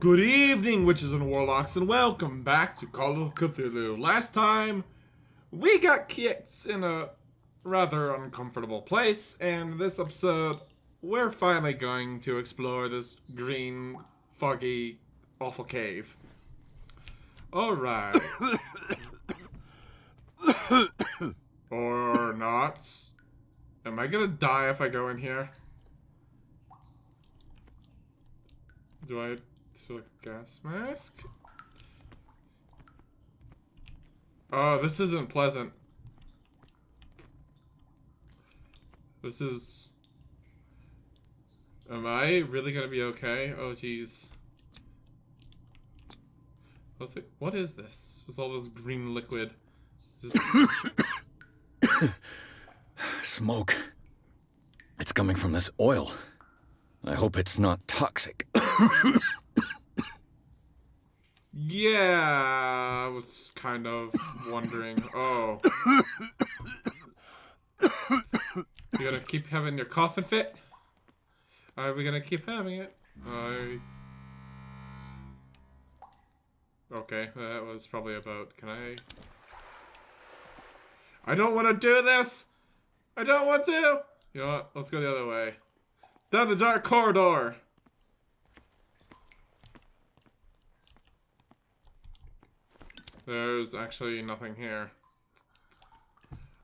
Good evening, witches and warlocks, and welcome back to Call of Cthulhu. Last time, we got kicked in a rather uncomfortable place, and this episode, we're finally going to explore this green, foggy, awful cave. Alright. Or not. Am I gonna die if I go in here? Do I... So a gas mask? Oh, this isn't pleasant. This is... Am I really gonna be okay? Oh, jeez. What is this? Is all this green liquid? Just... Smoke. It's coming from this oil. I hope it's not toxic. Yeah, I was kind of wondering. Oh. You gonna keep having your coffin fit? Are we gonna keep having it? Okay, that was probably about... Can I don't want to do this! I don't want to! You know what? Let's go the other way. Down the dark corridor! There's actually nothing here.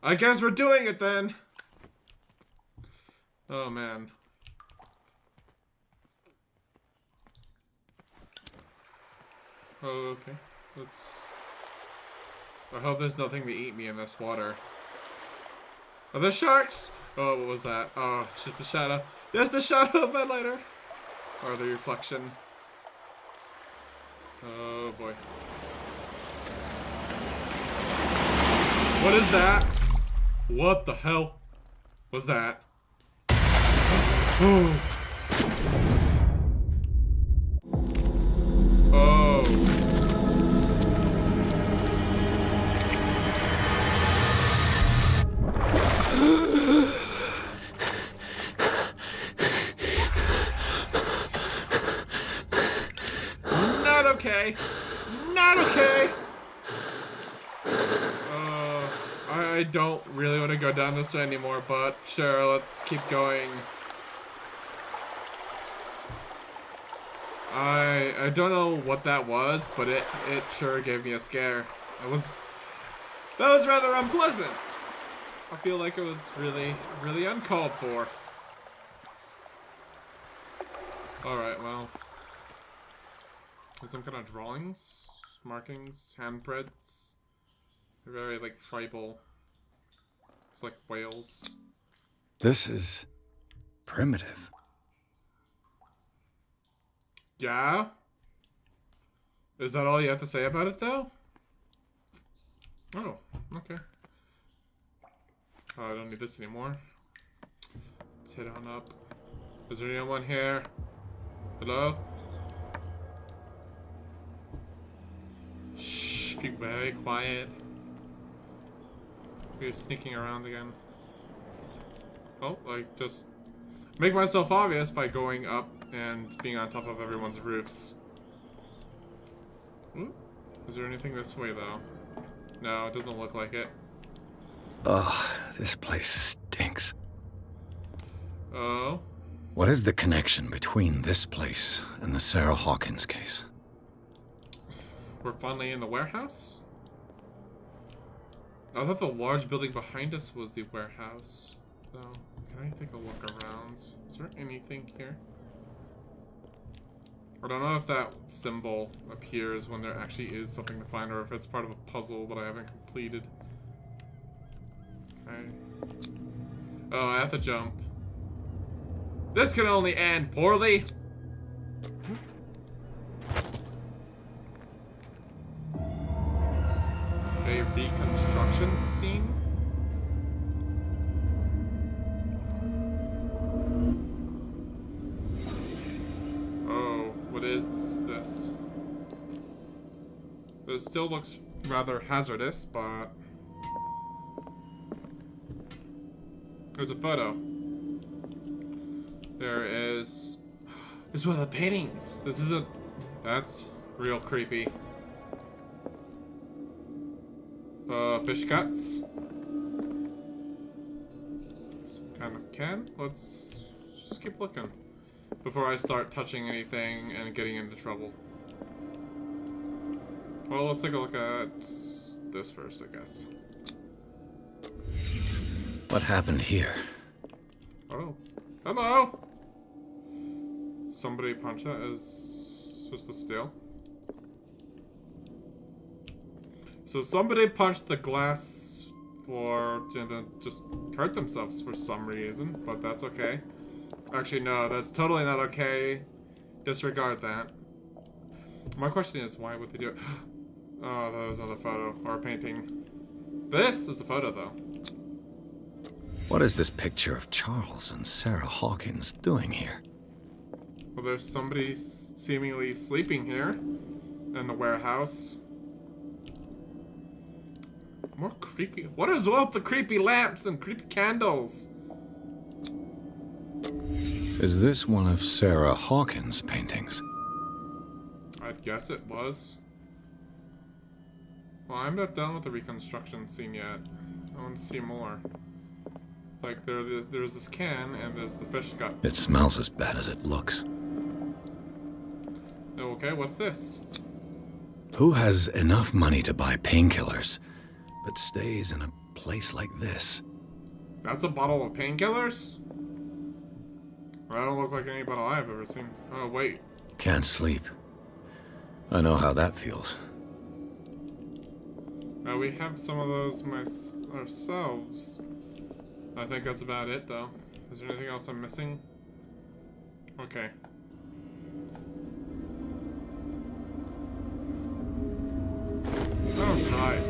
I guess we're doing it then! Oh man. Oh, okay. I hope there's nothing to eat me in this water. Are there sharks? Oh, what was that? Oh, it's just a shadow. There's the shadow of my lighter! Or the reflection. Oh boy. What is that? What the hell was that? Oh. Oh. Not okay. Not okay. I don't really want to go down this way anymore, but sure, let's keep going. I don't know what that was, but it sure gave me a scare. That was rather unpleasant. I feel like it was really uncalled for. Alright, well. There's some kind of drawings, markings, handprints. They're very, like, tribal. It's like whales. This is primitive. Yeah? Is that all you have to say about it, though? Oh, okay. Oh, I don't need this anymore. Let's head on up. Is there anyone here? Hello? Shh, be very quiet. We're sneaking around again. Oh, like, just make myself obvious by going up and being on top of everyone's roofs. Is there anything this way, though? No, it doesn't look like it. Ugh, this place stinks. Oh? What is the connection between this place and the Sarah Hawkins case? We're finally in the warehouse? I thought the large building behind us was the warehouse. So, can I take a look around? Is there anything here? I don't know if that symbol appears when there actually is something to find, or if it's part of a puzzle that I haven't completed. Okay. Oh, I have to jump. This can only end poorly! A reconstruction scene? Oh, what is this? It still looks rather hazardous, but... There's a photo. There is... There's one of the paintings. This is a That's real creepy. Fish guts. Some kind of can. Let's just keep looking before I start touching anything and getting into trouble. Well, let's take a look at this first, I guess. What happened here? Oh. Hello! Somebody punched that as just a steal. So somebody punched the glass floor to just hurt themselves for some reason, but that's okay. Actually, no, that's totally not okay. Disregard that. My question is, why would they do it? Oh, that was another photo or a painting. This is a photo, though. What is this picture of Charles and Sarah Hawkins doing here? Well, there's somebody seemingly sleeping here in the warehouse. More creepy. What is with the creepy lamps and creepy candles? Is this one of Sarah Hawkins' paintings? I'd guess it was. Well, I'm not done with the reconstruction scene yet. I want to see more. Like, there's this can, and there's the fish guts. It smells as bad as it looks. Okay, what's this? Who has enough money to buy painkillers, but stays in a place like this? That's a bottle of painkillers? That don't look like any bottle I've ever seen. Oh, wait. Can't sleep. I know how that feels. We have some of those ourselves. I think that's about it, though. Is there anything else I'm missing? Okay. Alright.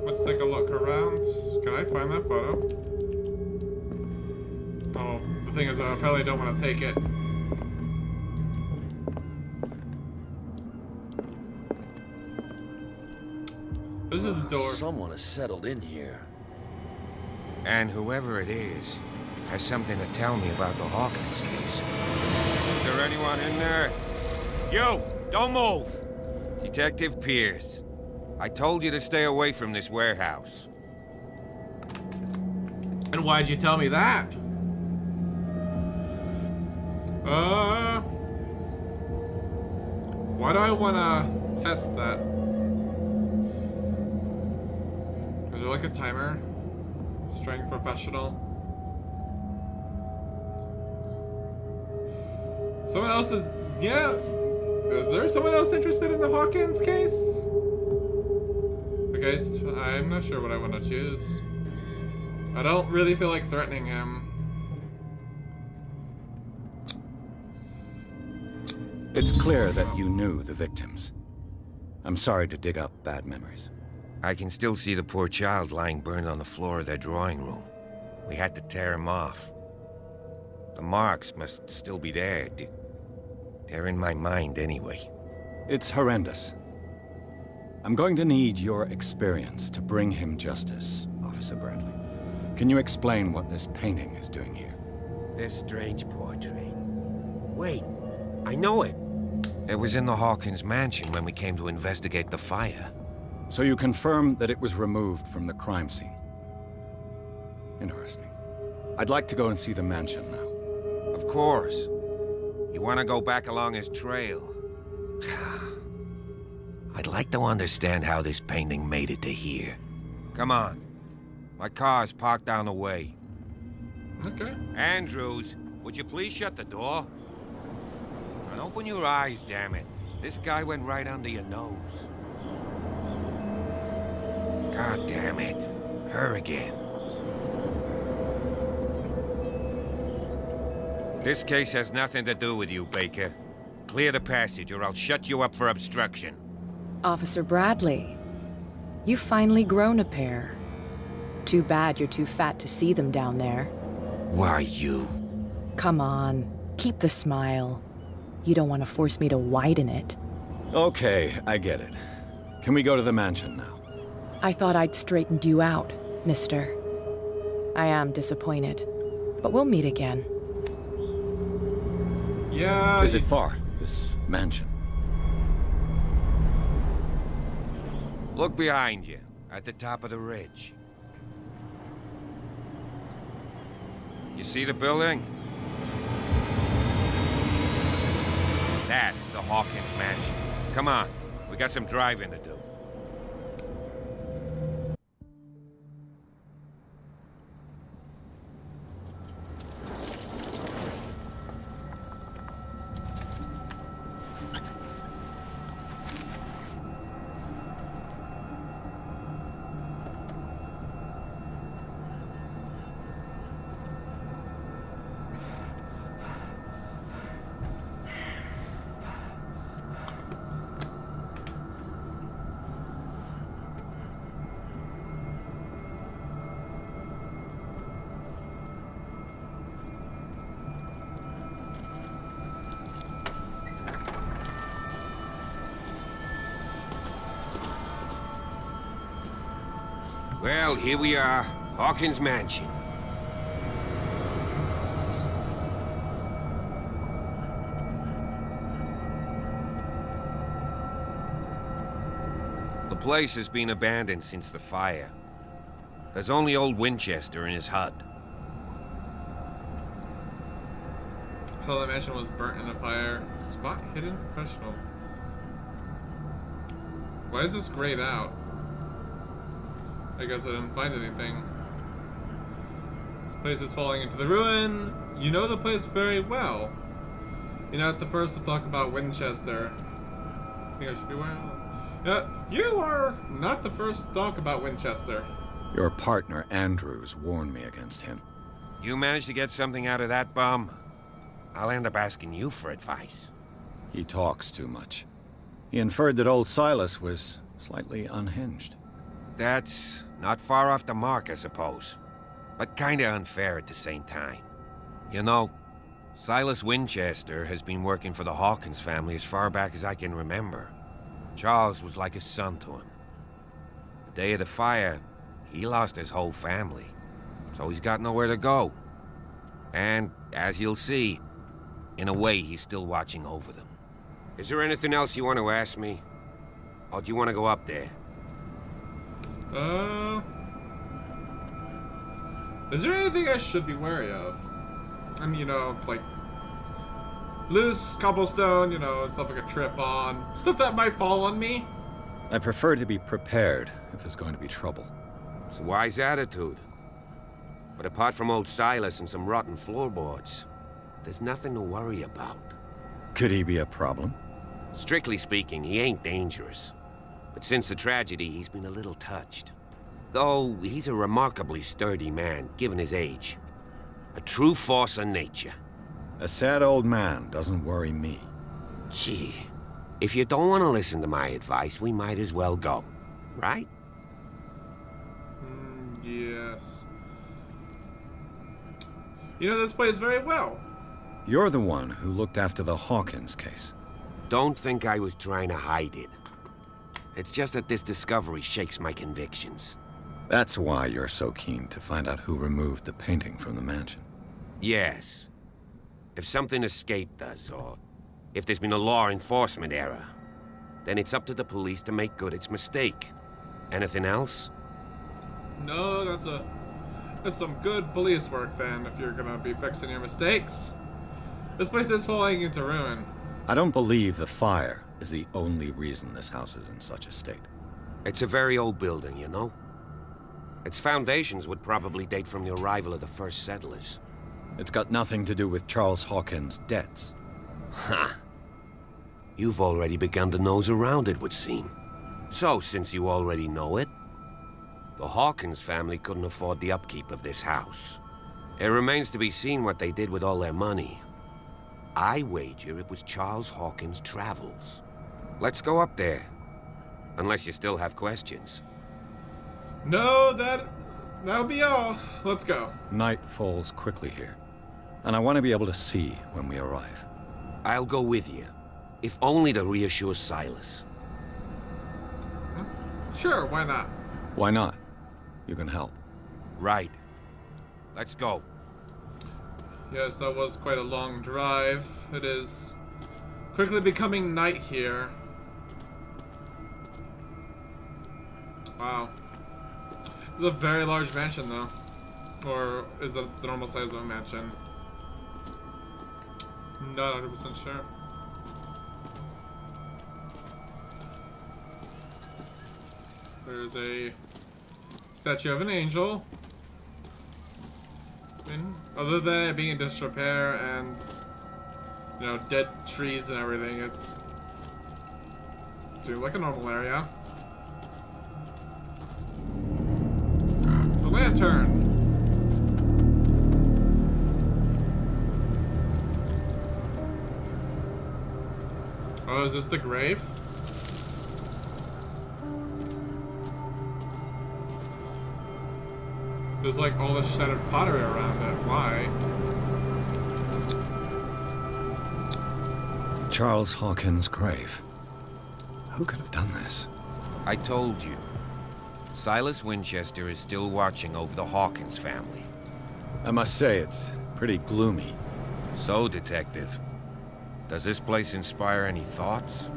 Let's take a look around. Can I find that photo? Oh, the thing is, I probably don't want to take it. This is the door. Someone has settled in here. And whoever it is has something to tell me about the Hawkins case. Is there anyone in there? You! Don't move! Detective Pierce. I told you to stay away from this warehouse. And why'd you tell me that? Why do I wanna test that? Is there like a timer? Strength professional. Someone else is, yeah. Is there someone else interested in the Hawkins case? Okay, so I'm not sure what I want to choose. I don't really feel like threatening him. It's clear that you knew the victims. I'm sorry to dig up bad memories. I can still see the poor child lying burned on the floor of their drawing room. We had to tear him off. The marks must still be there. They're in my mind anyway. It's horrendous. I'm going to need your experience to bring him justice, Officer Bradley. Can you explain what this painting is doing here? This strange portrait. Wait, I know it. It was in the Hawkins mansion when we came to investigate the fire. So you confirm that it was removed from the crime scene. Interesting. I'd like to go and see the mansion now. Of course. You want to go back along his trail? I'd like to understand how this painting made it to here. Come on. My car's parked down the way. Okay. Andrews, would you please shut the door? And open your eyes, damn it. This guy went right under your nose. God damn it. Her again. This case has nothing to do with you, Baker. Clear the passage or I'll shut you up for obstruction. Officer Bradley, you've finally grown a pair. Too bad you're too fat to see them down there. Why, you? Come on, keep the smile. You don't want to force me to widen it. Okay, I get it. Can we go to the mansion now? I thought I'd straightened you out, mister. I am disappointed, but we'll meet again. Yeah. Is it far? this mansion. Look behind you, at the top of the ridge. You see the building? That's the Hawkins mansion. Come on, we got some driving to do. Well, here we are, Hawkins Mansion. The place has been abandoned since the fire. There's only old Winchester in his hut. How the mansion was burnt in a fire. Spot hidden professional. Why is this grayed out? I guess I didn't find anything. This place is falling into the ruin. You know the place very well. You're not the first to talk about Winchester. I think I should be wearing. You are not the first to talk about Winchester. Your partner, Andrews, warned me against him. You managed to get something out of that bum? I'll end up asking you for advice. He talks too much. He inferred that old Silas was slightly unhinged. That's not far off the mark, I suppose. But kinda unfair at the same time. You know, Silas Winchester has been working for the Hawkins family as far back as I can remember. Charles was like a son to him. The day of the fire, he lost his whole family. So he's got nowhere to go. And, as you'll see, in a way, he's still watching over them. Is there anything else you want to ask me? Or do you want to go up there? Is there anything I should be wary of? And you know, like loose cobblestone, you know, stuff I could trip on, stuff that might fall on me. I prefer to be prepared if there's going to be trouble. It's a wise attitude. But apart from old Silas and some rotten floorboards, there's nothing to worry about. Could he be a problem? Strictly speaking, he ain't dangerous. But since the tragedy, he's been a little touched. Though, he's a remarkably sturdy man, given his age. A true force of nature. A sad old man doesn't worry me. Gee, if you don't want to listen to my advice, we might as well go. Right? Yes. You know this place very well. You're the one who looked after the Hawkins case. Don't think I was trying to hide it. It's just that this discovery shakes my convictions. That's why you're so keen to find out who removed the painting from the mansion. Yes. If something escaped us, or if there's been a law enforcement error, then it's up to the police to make good its mistake. Anything else? No, that's some good police work then, if you're gonna be fixing your mistakes. This place is falling into ruin. I don't believe the fire is the only reason this house is in such a state. It's a very old building, you know? Its foundations would probably date from the arrival of the first settlers. It's got nothing to do with Charles Hawkins' debts. Ha! You've already begun to nose around it, would seem. So, since you already know it, the Hawkins family couldn't afford the upkeep of this house. It remains to be seen what they did with all their money. I wager it was Charles Hawkins' travels. Let's go up there. Unless you still have questions. No, that'll be all. Let's go. Night falls quickly here, and I want to be able to see when we arrive. I'll go with you, if only to reassure Silas. Sure, why not? Why not? You can help. Right. Let's go. Yes, that was quite a long drive. It is Quickly becoming night here. Wow. It's a very large mansion, though. Or is it the normal size of a mansion? Not 100% sure. There's a statue of an angel. And other than it being in disrepair and, you know, dead trees and everything, it's like a normal area. The lantern. Oh, is this the grave? There's like all this shattered pottery around it. Why? Charles Hawkins' grave. Who could have done this? I told you. Silas Winchester is still watching over the Hawkins family. I must say, it's pretty gloomy. So, Detective, does this place inspire any thoughts?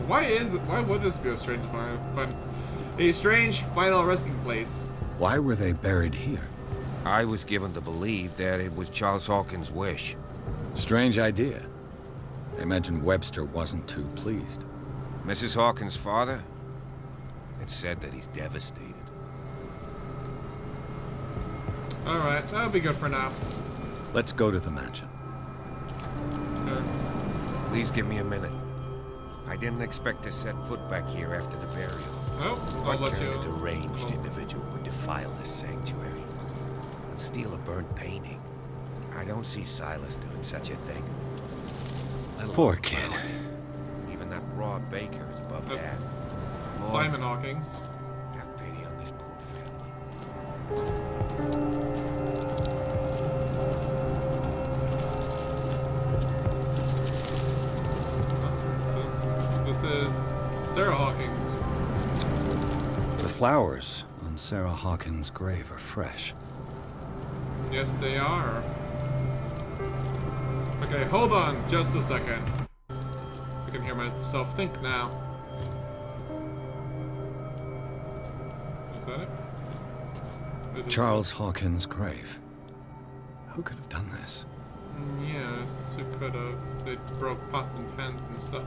Why would this be a strange final resting place? Why were they buried here? I was given to believe that it was Charles Hawkins' wish. Strange idea. I imagine Webster wasn't too pleased. Mrs. Hawkins' father? It's said that he's devastated. Alright, that'll be good for now. Let's go to the mansion. Sure. Please give me a minute. I didn't expect to set foot back here after the burial. Oh, I'll let What you. kind of deranged individual would defile this sanctuary and steal a burnt painting? I don't see Silas doing such a thing. Poor kid. Even that broad baker is above That's that. Simon Hawkins. Have pity on this poor family. This is Sarah Hawkins. The flowers on Sarah Hawkins' grave are fresh. Yes, they are. Okay, hold on just a second. I can hear myself think now. Is that it? Charles Hawkins' grave. Who could have done this? Yes, it could have. They broke pots and pans and stuff.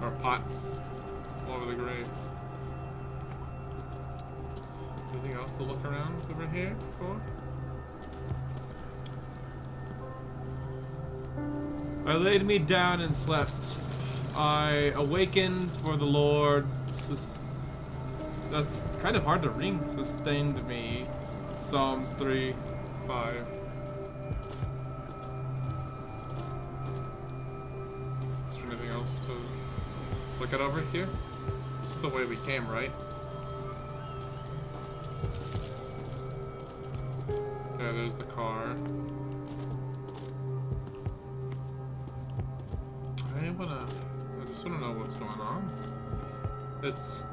Or pots all over the grave. Anything else to look around over here for? I laid me down and slept. I awakened for the Lord. That's kind of hard to read. Sustained me. Psalms 3:5. Is there anything else to look at over here? This is the way we came, right? Okay, there's the car. I just wanna know what's going on. It's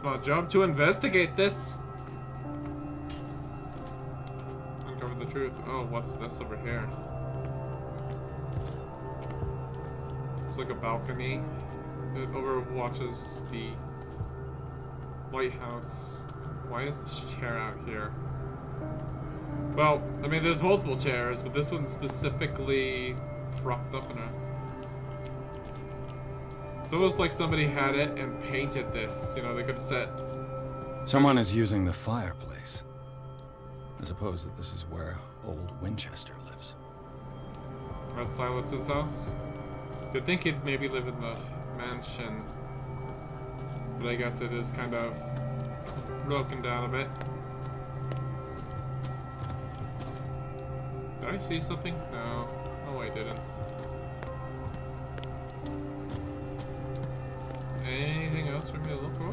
my job to investigate this. Uncover the truth. Oh, what's this over here? It's like a balcony. It overwatches the lighthouse. Why is this chair out here? Well, I mean, there's multiple chairs, but this one's specifically propped up in a... It's almost like somebody had it and painted this. You know, they could have set... Someone is using the fireplace. I suppose that this is where old Winchester lives. That's Silas's house? You'd think he'd maybe live in the mansion. But I guess it is kind of broken down a bit. Did I see something? No. Oh, I didn't. Anything else for me to look for?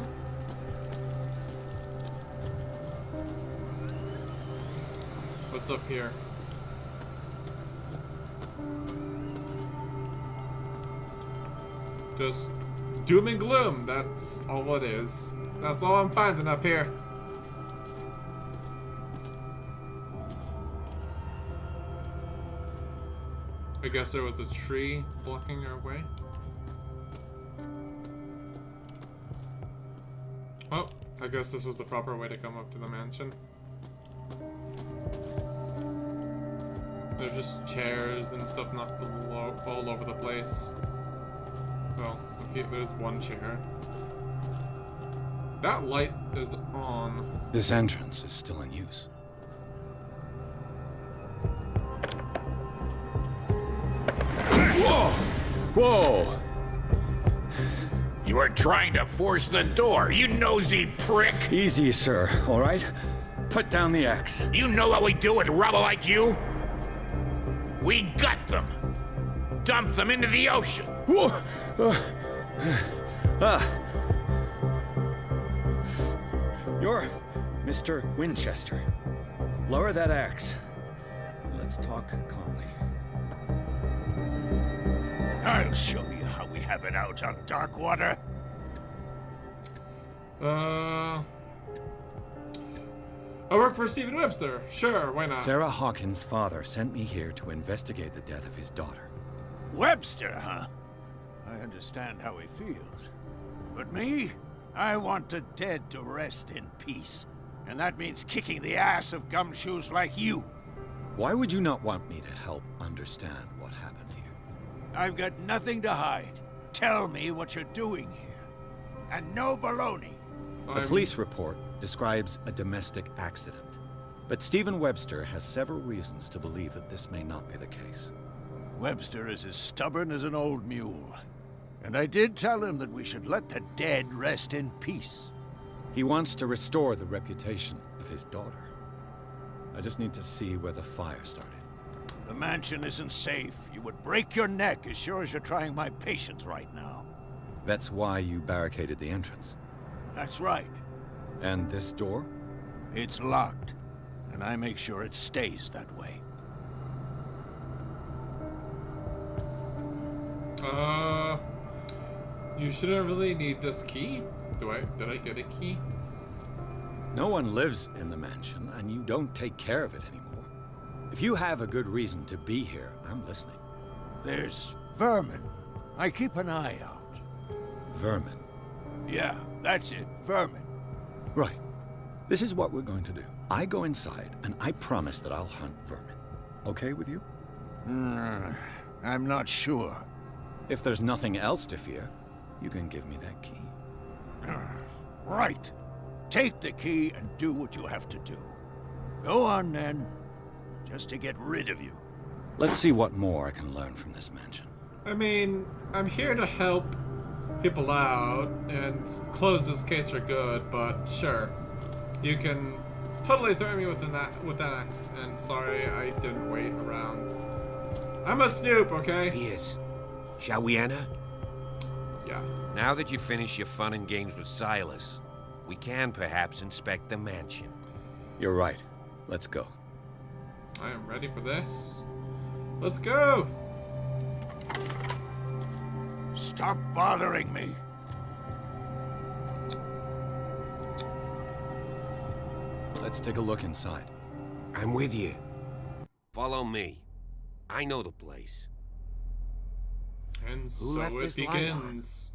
What's up here? Just doom and gloom. That's all it is. That's all I'm finding up here. I guess there was a tree blocking our way. Oh, I guess this was the proper way to come up to the mansion. There's just chairs and stuff knocked all over the place. Well, okay, there's one chair. That light is on. This entrance is still in use. Whoa! Whoa! You are trying to force the door, you nosy prick! Easy, sir, all right? Put down the axe. You know what we do with rubble like you? We gut them! Dump them into the ocean! Whoa! You're Mr. Winchester. Lower that axe. Let's talk calmly. I'll show you how we have it out on Darkwater. I work for Stephen Webster. Sure, why not? Sarah Hawkins' father sent me here to investigate the death of his daughter. Webster, huh? I understand how he feels. But me? I want the dead to rest in peace. And that means kicking the ass of gumshoes like you. Why would you not want me to help understand what happened here? I've got nothing to hide. Tell me what you're doing here. And no baloney. The police report describes a domestic accident. But Stephen Webster has several reasons to believe that this may not be the case. Webster is as stubborn as an old mule. And I did tell him that we should let the dead rest in peace. He wants to restore the reputation of his daughter. I just need to see where the fire started. The mansion isn't safe. You would break your neck as sure as you're trying my patience right now. That's why you barricaded the entrance. That's right. And this door? It's locked. And I make sure it stays that way. You shouldn't really need this key. Did I get a key? No one lives in the mansion, and you don't take care of it anymore. If you have a good reason to be here, I'm listening. There's vermin. I keep an eye out. Vermin. Yeah, that's it. Vermin. Right. This is what we're going to do. I go inside, and I promise that I'll hunt vermin. Okay with you? I'm not sure. If there's nothing else to fear, you can give me that key. Right. Take the key and do what you have to do. Go on, then. Just to get rid of you. Let's see what more I can learn from this mansion. I mean, I'm here to help people out and close this case for good, but sure. You can totally throw me with an axe, and sorry I didn't wait around. I'm a snoop, okay? Yes. Shall we enter? Yeah. Now that you've finished your fun and games with Silas, we can perhaps inspect the mansion. You're right. Let's go. I am ready for this. Let's go! Stop bothering me. Let's take a look inside. I'm with you. Follow me. I know the place. And Who so left it this light on? begins.